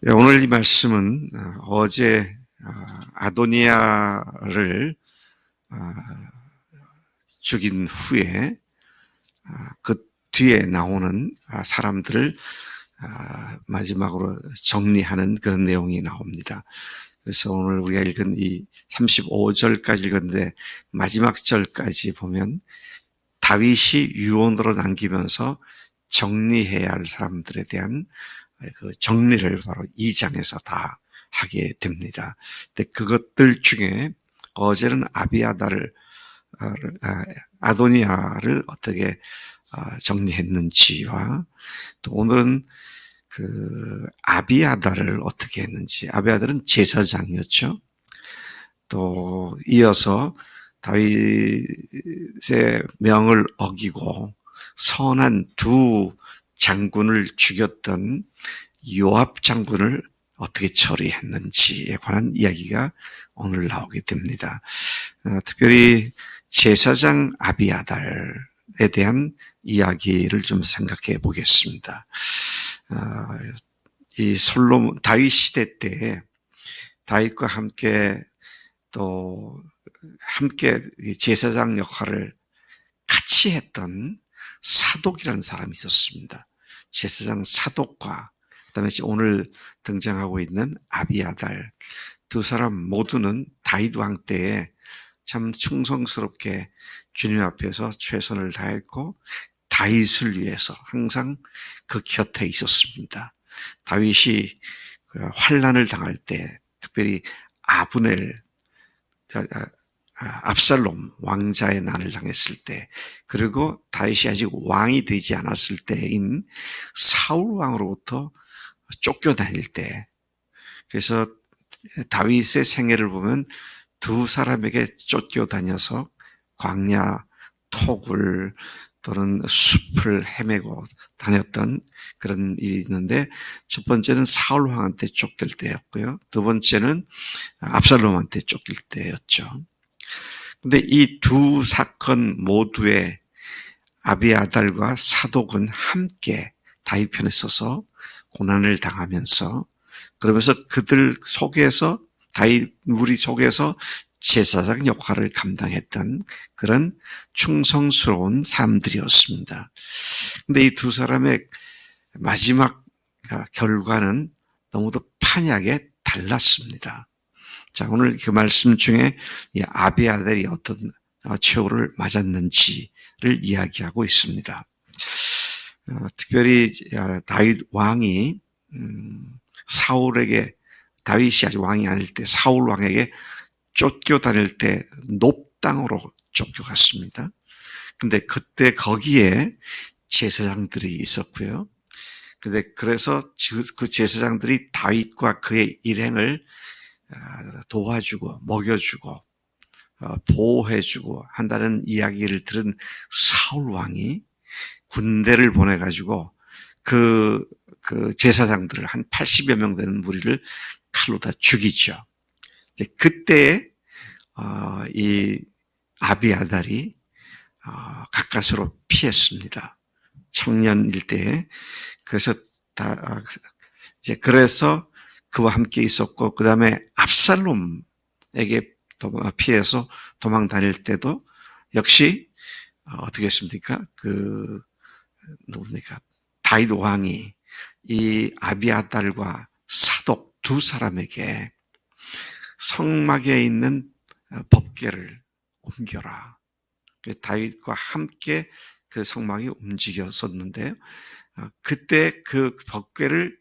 예, 오늘 이 말씀은 어제 아도니아를 죽인 후에 그 뒤에 나오는 사람들을 마지막으로 정리하는 그런 내용이 나옵니다. 그래서 오늘 우리가 읽은 이 35절까지 읽었는데 마지막 절까지 보면 다윗이 유언으로 남기면서 정리해야 할 사람들에 대한 그 정리를 바로 이 장에서 다 하게 됩니다. 근데 그것들 중에 어제는 아도니아를 어떻게 정리했는지와 또 오늘은 그 아비아달을 어떻게 했는지. 아비아달은 제사장이었죠. 또 이어서 다윗의 명을 어기고 선한 두 장군을 죽였던 요압 장군을 어떻게 처리했는지에 관한 이야기가 오늘 나오게 됩니다. 특별히 제사장 아비아달에 대한 이야기를 좀 생각해 보겠습니다. 이 다윗 시대 때 다윗과 함께 또 함께 제사장 역할을 같이 했던 사독이라는 사람이 있었습니다. 제사장 사독과 그다음에 오늘 등장하고 있는 아비아달, 두 사람 모두는 다윗 왕 때에 참 충성스럽게 주님 앞에서 최선을 다했고 다윗을 위해서 항상 그 곁에 있었습니다. 다윗이 환난을 당할 때, 특별히 압살롬 왕자의 난을 당했을 때, 그리고 다윗이 아직 왕이 되지 않았을 때인 사울 왕으로부터 쫓겨다닐 때, 그래서 다윗의 생애를 보면 두 사람에게 쫓겨다녀서 광야, 토굴 또는 숲을 헤매고 다녔던 그런 일이 있는데, 첫 번째는 사울 왕한테 쫓길 때였고요. 두 번째는 압살롬한테 쫓길 때였죠. 근데 이 두 사건 모두에 아비아달과 사독은 함께 다윗 편에 서서 고난을 당하면서, 그러면서 그들 속에서 다윗 무리 속에서 제사장 역할을 감당했던 그런 충성스러운 사람들이었습니다. 근데 이 두 사람의 마지막 결과는 너무도 판이하게 달랐습니다. 자, 오늘 그 말씀 중에 이 아비아달이 어떤 최후를 맞았는지를 이야기하고 있습니다. 특별히 다윗 왕이 다윗이 아직 왕이 아닐 때 사울 왕에게 쫓겨다닐 때 높당으로 쫓겨갔습니다. 근데 그때 거기에 제사장들이 있었고요. 근데 그래서 그 제사장들이 다윗과 그의 일행을 도와주고 먹여주고 보호해주고 한다는 이야기를 들은 사울 왕이 군대를 보내가지고 그 제사장들을 한 80여 명 되는 무리를 칼로 다 죽이죠. 그때 이 아비아달이 가까스로 피했습니다. 청년일 때에. 그래서 그래서 그와 함께 있었고, 그 다음에 압살롬에게 피해서 도망 다닐 때도 역시 어떻게 했습니까? 누굽니까? 다윗 왕이 이 아비아달과 사독 두 사람에게 성막에 있는 법궤를 옮겨라. 다윗과 함께 그 성막이 움직였었는데요. 그때 그 법궤를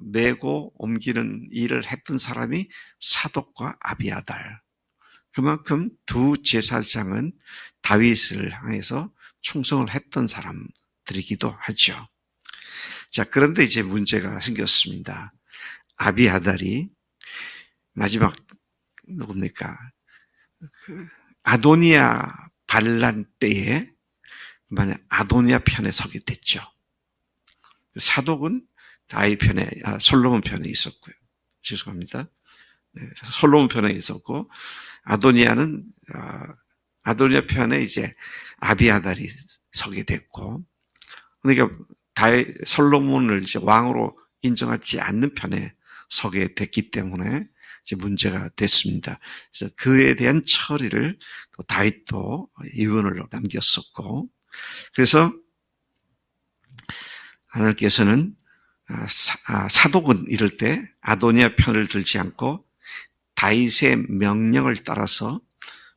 메고 옮기는 일을 했던 사람이 사독과 아비아달. 그만큼 두 제사장은 다윗을 향해서 충성을 했던 사람들이기도 하죠. 자, 그런데 이제 문제가 생겼습니다. 아비아달이 마지막 누굽니까? 아도니아 반란 때에 아도니아 편에 서게 됐죠. 사독은 다윗 편에, 솔로몬 편에 있었고요. 죄송합니다. 솔로몬 편에 있었고, 아도니아 편에 이제 아비아달이 서게 됐고, 그러니까 솔로몬을 이제 왕으로 인정하지 않는 편에 서게 됐기 때문에 이제 문제가 됐습니다. 그래서 그에 대한 처리를 또 다윗도 유언을 남겼었고, 그래서 하나님께서는 사독은 이럴 때 아도니아 편을 들지 않고 다윗의 명령을 따라서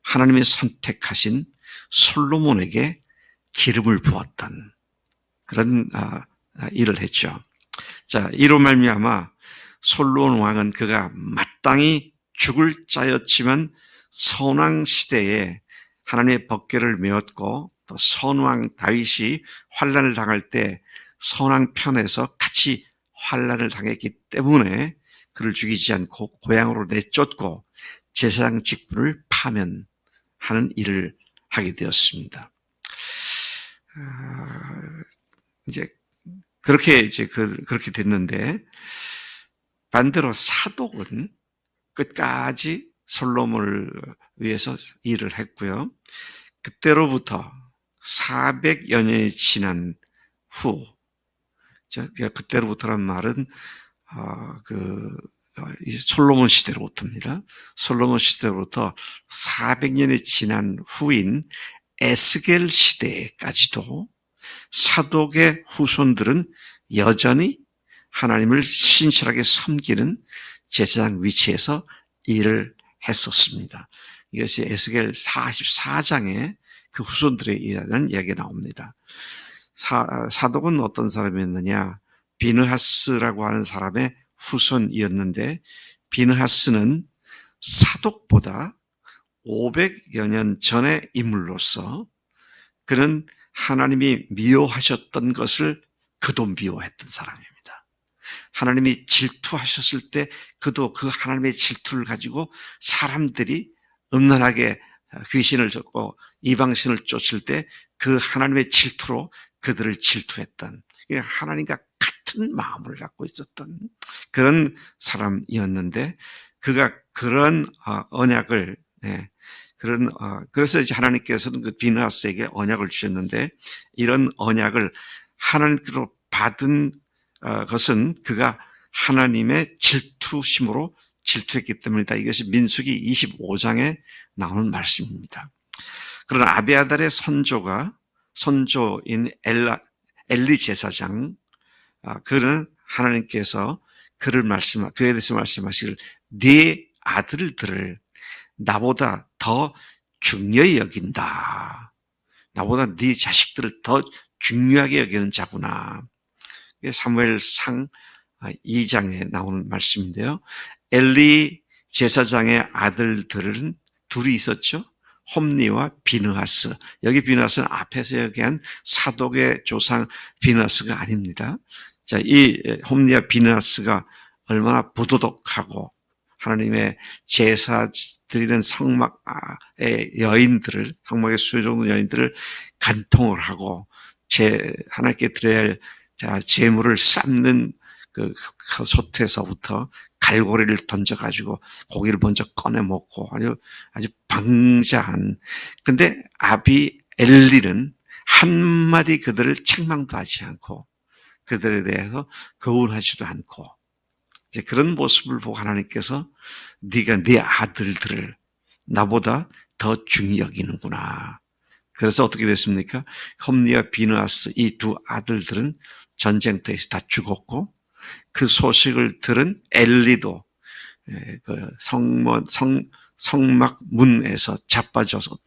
하나님이 선택하신 솔로몬에게 기름을 부었던 그런 일을 했죠. 자, 이로 말미암아 솔로몬 왕은 그가 마땅히 죽을 자였지만 선왕 시대에 하나님의 법궤를 메웠고 또 선왕 다윗이 환난을 당할 때 선왕 편에서 같이 환난을 당했기 때문에 그를 죽이지 않고 고향으로 내쫓고 제사장 직분을 파면하는 일을 하게 되었습니다. 이제 그렇게 됐는데, 반대로 사독은 끝까지 솔로몬을 위해서 일을 했고요. 그때로부터 400여 년이 지난 후, 그때로부터란 말은 솔로몬 시대로부터입니다. 솔로몬 시대로부터 400년이 지난 후인 에스겔 시대까지도 사독의 후손들은 여전히 하나님을 신실하게 섬기는 제사장 위치에서 일을 했었습니다. 이것이 에스겔 44장에 그 후손들에 의한 이야기가 나옵니다. 사독은 어떤 사람이었느냐? 비느하스라고 하는 사람의 후손이었는데, 비느하스는 사독보다 500여 년 전의 인물로서 그는 하나님이 미워하셨던 것을 그도 미워했던 사람입니다. 하나님이 질투하셨을 때 그도 그 하나님의 질투를 가지고 사람들이 음란하게 귀신을 쫓고 이방신을 쫓을 때 그 하나님의 질투로 그들을 질투했던, 하나님과 같은 마음을 갖고 있었던 그런 사람이었는데, 그가 그런 언약을, 그래서 이제 하나님께서는 그 비느하스에게 언약을 주셨는데, 이런 언약을 하나님께로 받은 것은 그가 하나님의 질투심으로 질투했기 때문이다. 이것이 민수기 25장에 나오는 말씀입니다. 그러나 아비아달의 선조인 엘리 제사장, 그는 하나님께서 그에 대해서 말씀하시길, 네 아들들을 나보다 더 중요히 여긴다. 나보다 네 자식들을 더 중요하게 여기는 자구나. 사무엘상 2장에 나오는 말씀인데요. 엘리 제사장의 아들들은 둘이 있었죠. 홈니와 비느하스. 여기 비느하스는 앞에서 얘기한 사독의 조상 비느하스가 아닙니다. 자, 이 홈니와 비느하스가 얼마나 부도덕하고 하나님의 제사 드리는 성막의 여인들을, 성막에 수종된 여인들을 간통을 하고 하나님께 드려야 할 재물을 삶는 그 솥에서부터 갈고리를 던져가지고 고기를 먼저 꺼내 먹고 아주 방자한. 근데 아비 엘리는 한마디 그들을 책망도 하지 않고 그들에 대해서 거운하지도 않고, 이제 그런 모습을 보고 하나님께서 네가 네 아들들을 나보다 더 중히 여기는구나. 그래서 어떻게 됐습니까? 홈니와 비느하스 이 두 아들들은 전쟁터에서 다 죽었고, 그 소식을 들은 엘리도 그 성막 문에서 자빠져서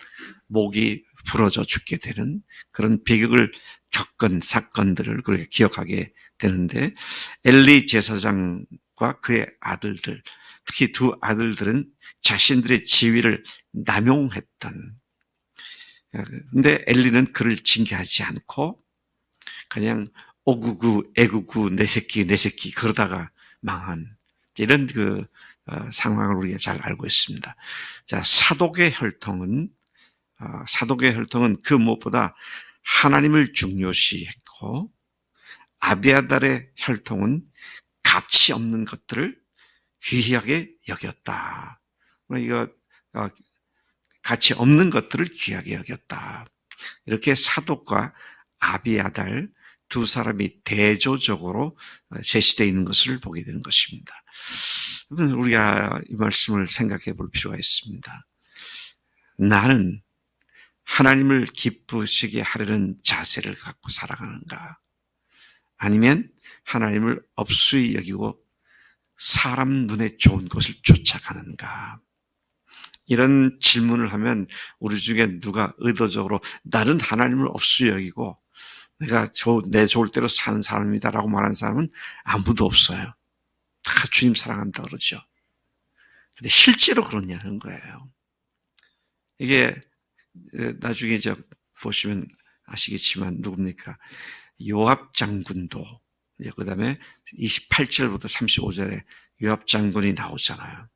목이 부러져 죽게 되는 그런 비극을 겪은 사건들을 그렇게 기억하게 되는데, 엘리 제사장과 그의 아들들, 특히 두 아들들은 자신들의 지위를 남용했던, 근데 엘리는 그를 징계하지 않고 그냥 오구구 애구구 내 새끼 그러다가 망한 이런 상황을 우리가 잘 알고 있습니다. 자, 사독의 혈통은 그 무엇보다 하나님을 중요시했고, 아비아달의 혈통은 가치 없는 것들을 귀하게 여겼다. 이거 가치 없는 것들을 귀하게 여겼다. 이렇게 사독과 아비아달 두 사람이 대조적으로 제시되어 있는 것을 보게 되는 것입니다. 우리가 이 말씀을 생각해 볼 필요가 있습니다. 나는 하나님을 기쁘시게 하려는 자세를 갖고 살아가는가? 아니면 하나님을 업수히 여기고 사람 눈에 좋은 것을 쫓아가는가? 이런 질문을 하면 우리 중에 누가 의도적으로 나는 하나님을 업수히 여기고 내가 내 좋을 대로 사는 사람이다라고 말하는 사람은 아무도 없어요. 다 주님 사랑한다 그러죠. 근데 실제로 그러냐는 거예요. 이게 나중에 보시면 아시겠지만 누굽니까? 요압 장군도 그 다음에 28절부터 35절에 요압 장군이 나오잖아요.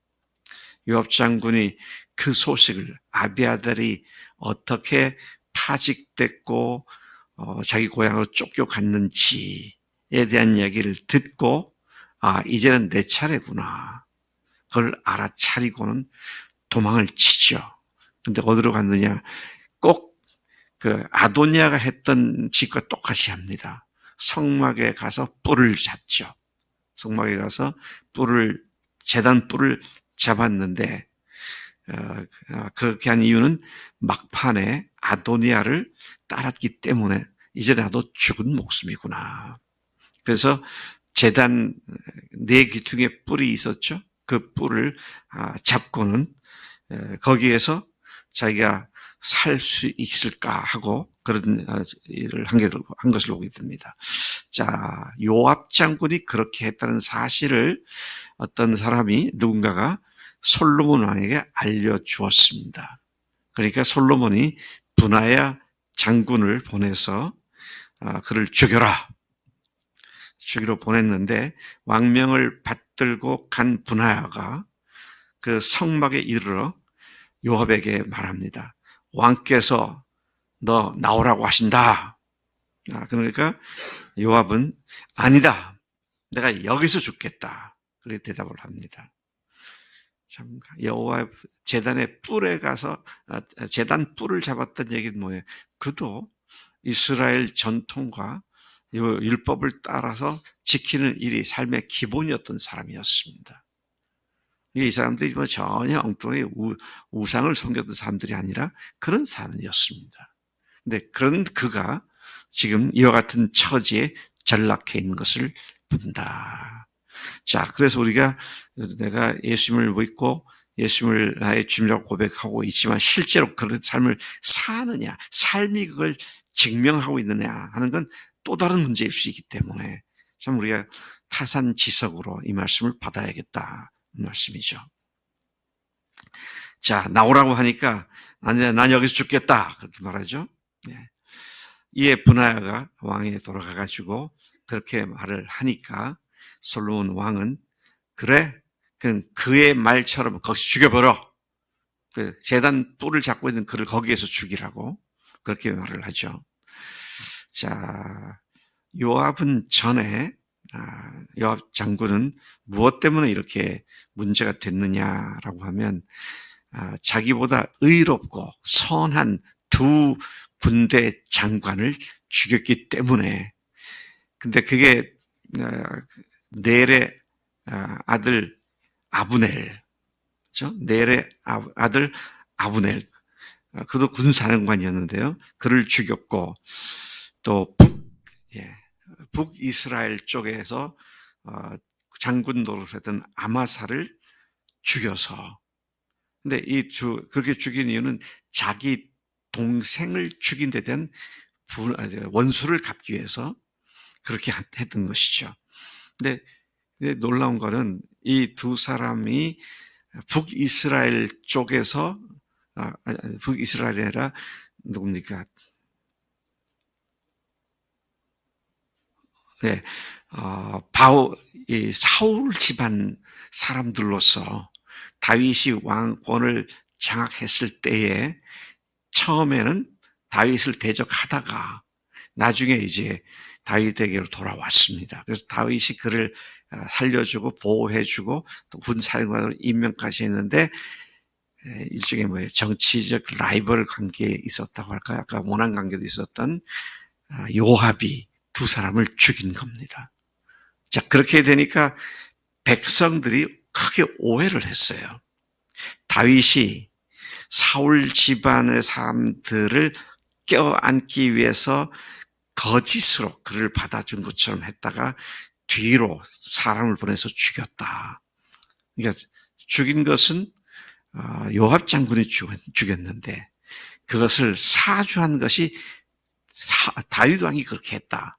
요압 장군이 그 소식을 아비아달이 어떻게 파직됐고 자기 고향으로 쫓겨갔는지에 대한 이야기를 듣고 이제는 내 차례구나. 그걸 알아차리고는 도망을 치죠. 근데 어디로 갔느냐? 꼭 그 아도니아가 했던 짓과 똑같이 합니다. 성막에 가서 뿔을 잡죠. 성막에 가서 제단 뿔을 잡았는데 그렇게 한 이유는 막판에 아도니아를 따랐기 때문에 이제 나도 죽은 목숨이구나. 그래서 제단 네 귀퉁이에 뿔이 있었죠. 그 뿔을 잡고는 거기에서 자기가 살 수 있을까 하고 그런 일을 한 것을 보게 됩니다. 자, 요압 장군이 그렇게 했다는 사실을 어떤 사람이 누군가가 솔로몬 왕에게 알려주었습니다. 그러니까 솔로몬이 분하야 장군을 보내서 그를 죽이러 보냈는데 왕명을 받들고 간 분하야가 그 성막에 이르러 요압에게 말합니다. 왕께서 너 나오라고 하신다. 그러니까 요압은 아니다. 내가 여기서 죽겠다. 그렇게 대답을 합니다. 참 여호와 제단의 뿔에 가서 제단 뿔을 잡았던 얘기는 뭐예요? 그도 이스라엘 전통과 율법을 따라서 지키는 일이 삶의 기본이었던 사람이었습니다. 이 사람들이 전혀 엉뚱하게 우상을 섬겼던 사람들이 아니라 그런 사람이었습니다. 근데 그런 그가 지금 이와 같은 처지에 전락해 있는 것을 본다. 자, 그래서 우리가 내가 예수님을 믿고 예수님을 나의 주님이라고 고백하고 있지만 실제로 그런 삶을 사느냐, 삶이 그걸 증명하고 있느냐 하는 건 또 다른 문제일 수 있기 때문에 참 우리가 타산지석으로 이 말씀을 받아야겠다. 말씀이죠. 자, 나오라고 하니까 난 여기서 죽겠다. 그렇게 말하죠. 네. 이에 분하야가 왕에 돌아가가지고 그렇게 말을 하니까 솔로몬 왕은 그래, 그의 말처럼 거기서 죽여버려. 그 제단 뿔을 잡고 있는 그를 거기에서 죽이라고 그렇게 말을 하죠. 자, 요압은 전에 요압 장군은 무엇 때문에 이렇게 문제가 됐느냐라고 하면 자기보다 의롭고 선한 두 군대 장관을 죽였기 때문에. 근데 그게 넬의 아들 아브넬, 그렇죠? 넬의 아들 아브넬, 그도 군사령관이었는데요. 그를 죽였고 또 북이스라엘 쪽에서 장군 노릇했던 아마사를 죽여서. 근데 그렇게 죽인 이유는 자기 동생을 죽인 데 대한 원수를 갚기 위해서 그렇게 했던 것이죠. 근데 놀라운 거는 이 두 사람이 북이스라엘 쪽에서 북이스라엘이 아니라 누굽니까? 네, 사울 집안 사람들로서 다윗이 왕권을 장악했을 때에 처음에는 다윗을 대적하다가 나중에 이제 다윗에게로 돌아왔습니다. 그래서 다윗이 그를 살려주고 보호해주고 또 군사령관으로 임명까지 했는데 일종의 정치적 라이벌 관계에 있었다고 할까요? 아까 원한 관계도 있었던 요압이 두 사람을 죽인 겁니다. 자, 그렇게 되니까 백성들이 크게 오해를 했어요. 다윗이 사울 집안의 사람들을 껴안기 위해서 거짓으로 그를 받아준 것처럼 했다가 뒤로 사람을 보내서 죽였다. 그러니까 죽인 것은 요압 장군이 죽였는데 그것을 사주한 것이 다윗 왕이 그렇게 했다.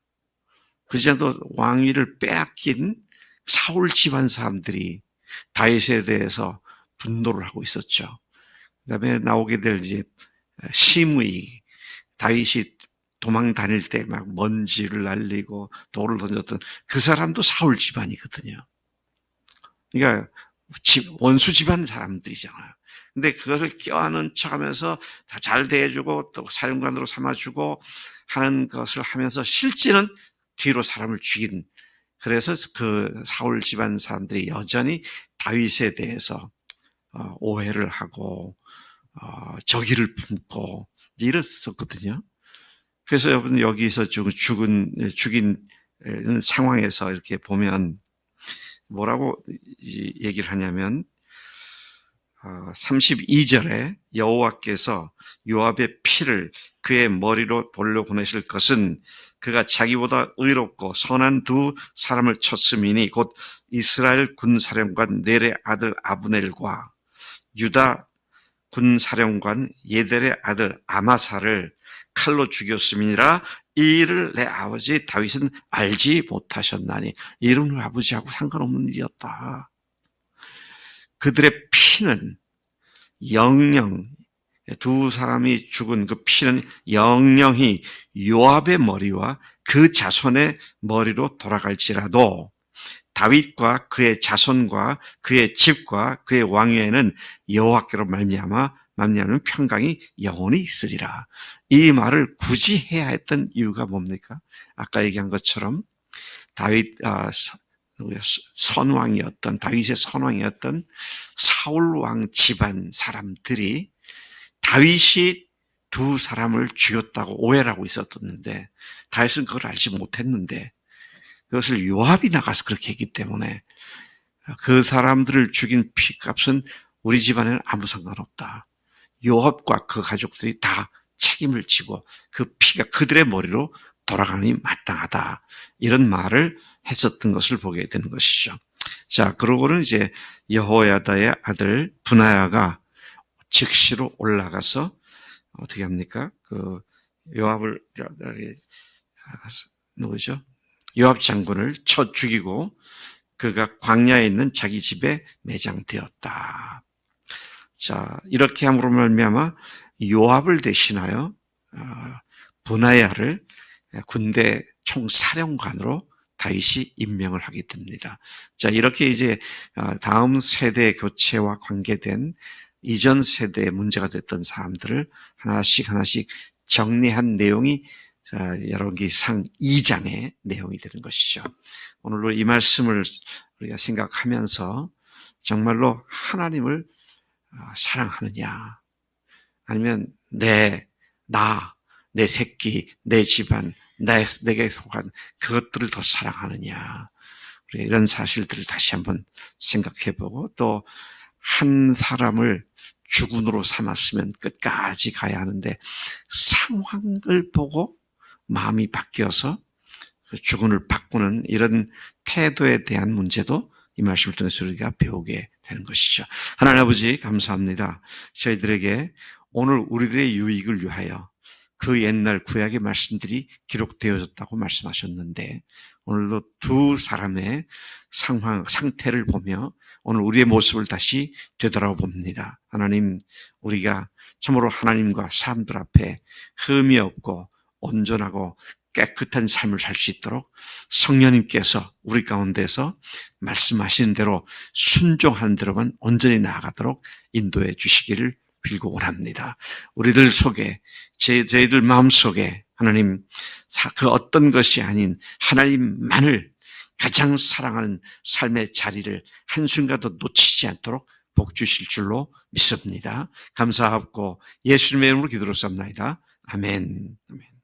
그전에도 왕위를 빼앗긴 사울 집안 사람들이 다윗에 대해서 분노를 하고 있었죠. 그다음에 나오게 될 이제 시므이, 다윗이 도망 다닐 때 막 먼지를 날리고 돌을 던졌던 그 사람도 사울 집안이거든요. 그러니까 원수 집안 사람들이잖아요. 근데 그것을 껴안은 척하면서 다 잘 대해주고 또 사령관으로 삼아주고 하는 것을 하면서 실제는 뒤로 사람을 죽인, 그래서 그 사울 집안 사람들이 여전히 다윗에 대해서 오해를 하고 적의를 품고 이랬었거든요. 그래서 여러분 여기서 죽인 상황에서 이렇게 보면 뭐라고 얘기를 하냐면 32절에 여호와께서 요압의 피를 그의 머리로 돌려보내실 것은 그가 자기보다 의롭고 선한 두 사람을 쳤음이니 곧 이스라엘 군사령관 넬의 아들 아브넬과 유다 군사령관 예델의 아들 아마사를 칼로 죽였음이니라. 이 일을 내 아버지 다윗은 알지 못하셨나니. 이런 아버지하고 상관없는 일이었다. 그들의 피는 영영, 두 사람이 죽은 그 피는 영영히 요압의 머리와 그 자손의 머리로 돌아갈지라도 다윗과 그의 자손과 그의 집과 그의 왕위에는 여호와께로 말미암아 평강이 영원히 있으리라. 이 말을 굳이 해야 했던 이유가 뭡니까? 아까 얘기한 것처럼 다윗의 선왕이었던 사울 왕 집안 사람들이 다윗이 두 사람을 죽였다고 오해를 하고 있었는데 다윗은 그걸 알지 못했는데 그것을 요압이 나가서 그렇게 했기 때문에 그 사람들을 죽인 피값은 우리 집안에는 아무 상관없다. 요압과 그 가족들이 다 책임을 지고 그 피가 그들의 머리로 돌아가니 마땅하다. 이런 말을 했었던 것을 보게 되는 것이죠. 자, 그러고는 이제 여호야다의 아들 분하야가 즉시로 올라가서 어떻게 합니까? 그 요압을 누구죠? 요압 장군을 쳐 죽이고 그가 광야에 있는 자기 집에 매장되었다. 자, 이렇게 함으로 말미암아 요압을 대신하여 분하야를 군대 총사령관으로 다윗이 임명을 하게 됩니다. 자, 이렇게 이제 다음 세대 교체와 관계된 이전 세대에 문제가 됐던 사람들을 하나씩 정리한 내용이 열왕기상 2장의 내용이 되는 것이죠. 오늘로 이 말씀을 우리가 생각하면서 정말로 하나님을 사랑하느냐, 아니면 내 새끼, 내 집안, 내게 속한 그것들을 더 사랑하느냐, 우리 이런 사실들을 다시 한번 생각해보고 또 한 사람을 주군으로 삼았으면 끝까지 가야 하는데 상황을 보고 마음이 바뀌어서 주군을 바꾸는 이런 태도에 대한 문제도 이 말씀을 통해서 우리가 배우게 되는 것이죠. 하나님 아버지 감사합니다. 저희들에게 오늘 우리들의 유익을 위하여 그 옛날 구약의 말씀들이 기록되어졌다고 말씀하셨는데 오늘도 두 사람의 상태를 보며 오늘 우리의 모습을 다시 되돌아봅니다. 하나님, 우리가 참으로 하나님과 사람들 앞에 흠이 없고 온전하고 깨끗한 삶을 살 수 있도록 성령님께서 우리 가운데서 말씀하시는 대로 순종하는 대로만 온전히 나아가도록 인도해 주시기를 빌고 원합니다. 우리들 속에 저희들 마음속에 하나님 그 어떤 것이 아닌 하나님만을 가장 사랑하는 삶의 자리를 한순간도 놓치지 않도록 복 주실 줄로 믿습니다. 감사하고 예수님의 이름으로 기도로 쌉나이다. 아멘. 아멘.